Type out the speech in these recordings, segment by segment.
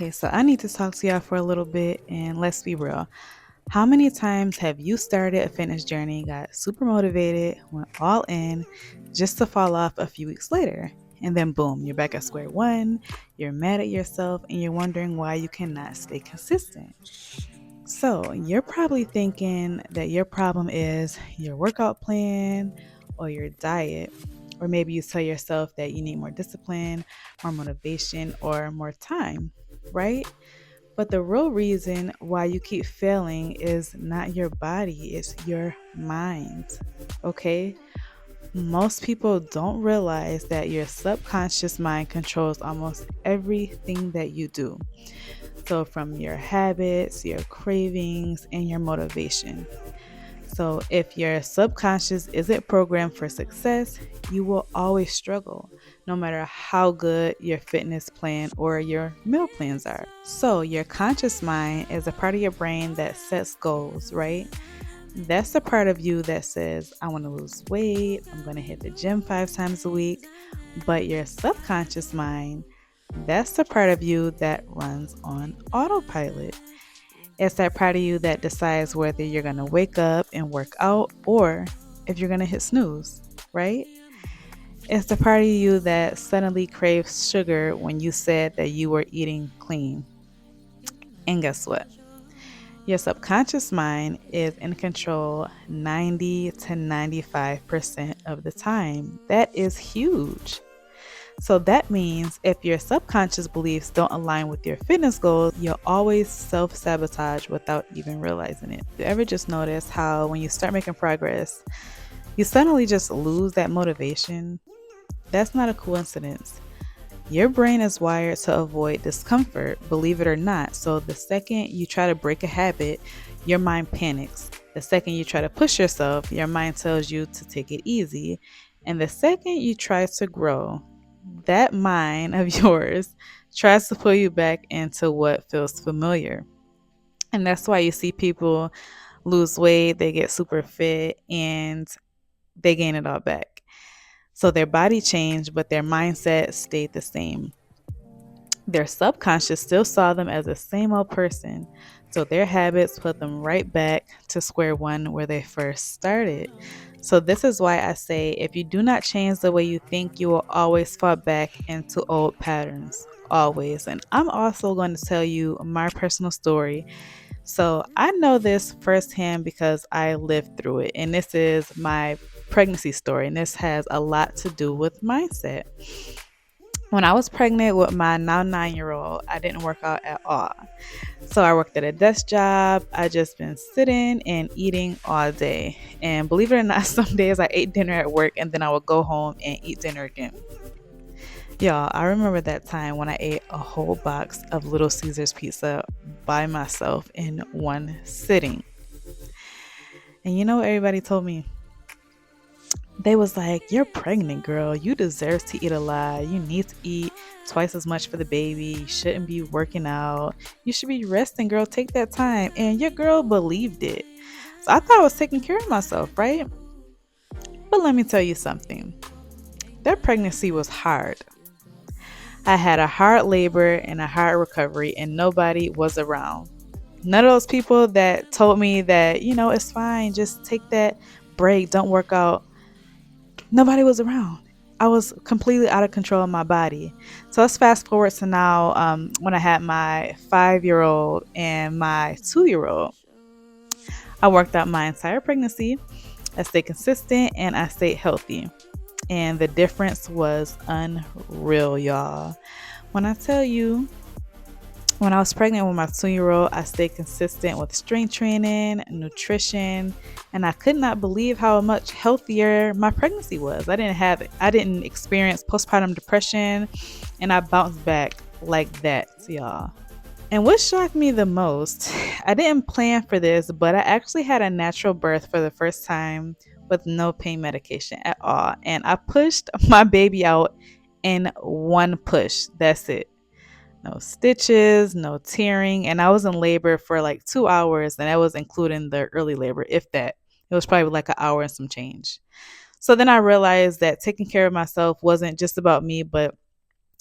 Okay, so I need to talk to y'all for a little bit and let's be real. How many times have you started a fitness journey, got super motivated, went all in, just to fall off a few weeks later? And then boom, you're back at square one, you're mad at yourself, and you're wondering why you cannot stay consistent. So, you're probably thinking that your problem is your workout plan or your diet, or maybe you tell yourself that you need more discipline, more motivation, or more time, right? But the real reason why you keep failing is not your body, it's your mind. Okay? Most people don't realize that your subconscious mind controls almost everything that you do. So, from your habits, your cravings, and your motivation. So, if your subconscious isn't programmed for success, you will always struggle, no matter how good your fitness plan or your meal plans are. So, your conscious mind is a part of your brain that sets goals, right? That's the part of you that says, I want to lose weight, I'm going to hit the gym 5 times a week. But your subconscious mind, that's the part of you that runs on autopilot. It's that part of you that decides whether you're going to wake up and work out or if you're going to hit snooze, right? It's the part of you that suddenly craves sugar when you said that you were eating clean. And guess what? Your subconscious mind is in control 90 to 95% of the time. That is huge. So that means if your subconscious beliefs don't align with your fitness goals, you'll always self sabotage without even realizing it. You ever just notice how when you start making progress, you suddenly just lose that motivation? That's not a coincidence. Your brain is wired to avoid discomfort, believe it or not. So the second you try to break a habit, your mind panics. The second you try to push yourself, your mind tells you to take it easy. And the second you try to grow, that mind of yours tries to pull you back into what feels familiar. And that's why you see people lose weight, they get super fit, and they gain it all back. So their body changed, but their mindset stayed the same. Their subconscious still saw them as the same old person. So their habits put them right back to square one where they first started. So this is why I say if you do not change the way you think, you will always fall back into old patterns. Always. And I'm also going to tell you my personal story. So I know this firsthand because I lived through it. And this is my pregnancy story. And this has a lot to do with mindset. When I was pregnant with my now 9-year old, I didn't work out at all. So I worked at a desk job. I just been sitting and eating all day. And believe it or not, some days I ate dinner at work and then I would go home and eat dinner again. Y'all, I remember that time when I ate a whole box of Little Caesars pizza by myself in one sitting. And you know what everybody told me? They was like, you're pregnant, girl. You deserve to eat a lot. You need to eat twice as much for the baby. You shouldn't be working out. You should be resting, girl. Take that time. And your girl believed it. So I thought I was taking care of myself, right? But let me tell you something. That pregnancy was hard. I had a hard labor and a hard recovery, and nobody was around. None of those people that told me that, it's fine. Just take that break. Don't work out. Nobody was around. I was completely out of control of my body. So let's fast forward to now when I had my 5-year old and my 2-year old. I worked out my entire pregnancy. I stayed consistent and I stayed healthy. And the difference was unreal, y'all. When I tell you, when I was pregnant with my 2-year old, I stayed consistent with strength training, nutrition, and I could not believe how much healthier my pregnancy was. I didn't experience postpartum depression, and I bounced back like that, y'all. And what shocked me the most, I didn't plan for this, but I actually had a natural birth for the first time with no pain medication at all. And I pushed my baby out in one push. That's it. No stitches, no tearing. And I was in labor for like 2 hours, and that was including the early labor, if that. It was probably like an hour and some change. So then I realized that taking care of myself wasn't just about me, but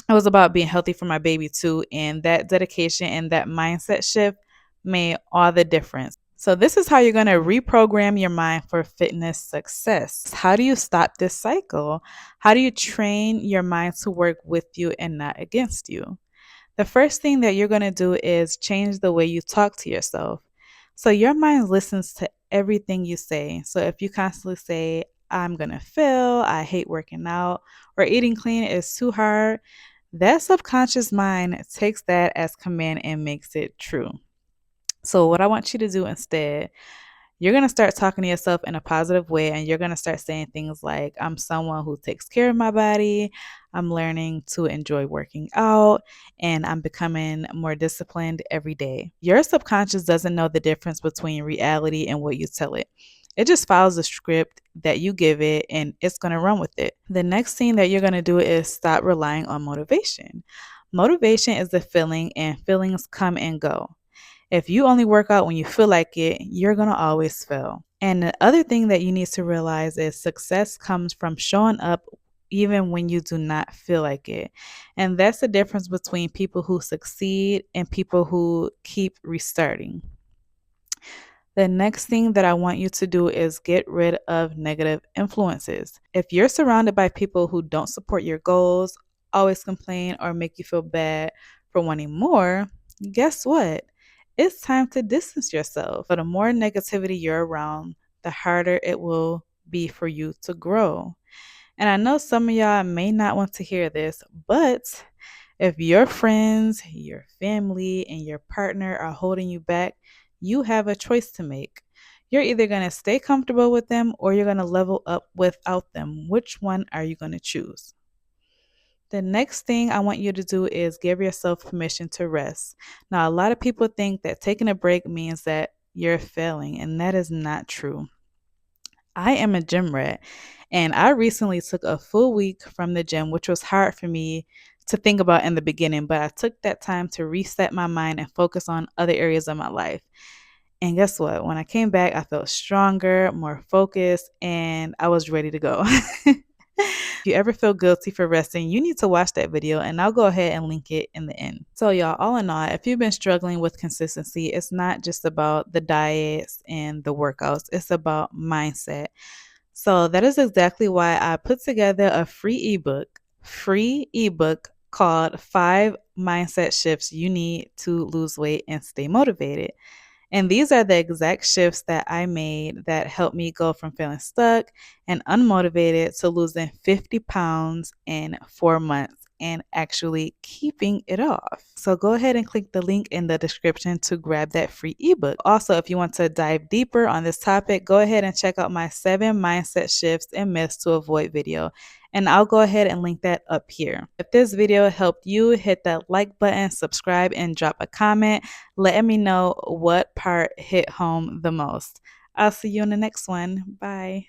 It was about being healthy for my baby too. And that dedication and that mindset shift made all the difference. So, this is how you're going to reprogram your mind for fitness success. How do you stop this cycle? How do you train your mind to work with you and not against you? The first thing that you're going to do is change the way you talk to yourself. So your mind listens to everything you say. So if you constantly say, I'm going to fail, I hate working out, or eating clean is too hard, that subconscious mind takes that as command and makes it true. So, what I want you to do instead, you're going to start talking to yourself in a positive way, and you're going to start saying things like, I'm someone who takes care of my body, I'm learning to enjoy working out, and I'm becoming more disciplined every day. Your subconscious doesn't know the difference between reality and what you tell it. It just follows the script that you give it and it's going to run with it. The next thing that you're going to do is stop relying on motivation. Motivation is a feeling, and feelings come and go. If you only work out when you feel like it, you're going to always fail. And the other thing that you need to realize is success comes from showing up even when you do not feel like it. And that's the difference between people who succeed and people who keep restarting. The next thing that I want you to do is get rid of negative influences. If you're surrounded by people who don't support your goals, always complain, or make you feel bad for wanting more, guess what? It's time to distance yourself. But the more negativity you're around, the harder it will be for you to grow. And I know some of y'all may not want to hear this, but if your friends, your family, and your partner are holding you back, you have a choice to make. You're either going to stay comfortable with them or you're going to level up without them. Which one are you going to choose? The next thing I want you to do is give yourself permission to rest. Now, a lot of people think that taking a break means that you're failing, and that is not true. I am a gym rat, and I recently took a full week from the gym, which was hard for me to think about in the beginning, but I took that time to reset my mind and focus on other areas of my life. And guess what? When I came back, I felt stronger, more focused, and I was ready to go. If you ever feel guilty for resting, you need to watch that video, and I'll go ahead and link it in the end. So, y'all, all in all, if you've been struggling with consistency, it's not just about the diets and the workouts, it's about mindset. So, that is exactly why I put together a free ebook called 5 Mindset Shifts You Need to Lose Weight and Stay Motivated. And these are the exact shifts that I made that helped me go from feeling stuck and unmotivated to losing 50 pounds in 4 months and actually keeping it off. So go ahead and click the link in the description to grab that free ebook. Also, if you want to dive deeper on this topic, go ahead and check out my 7 Mindset Shifts and Myths to Avoid video. And I'll go ahead and link that up here. If this video helped you, hit that like button, subscribe, and drop a comment letting me know what part hit home the most. I'll see you in the next one. Bye.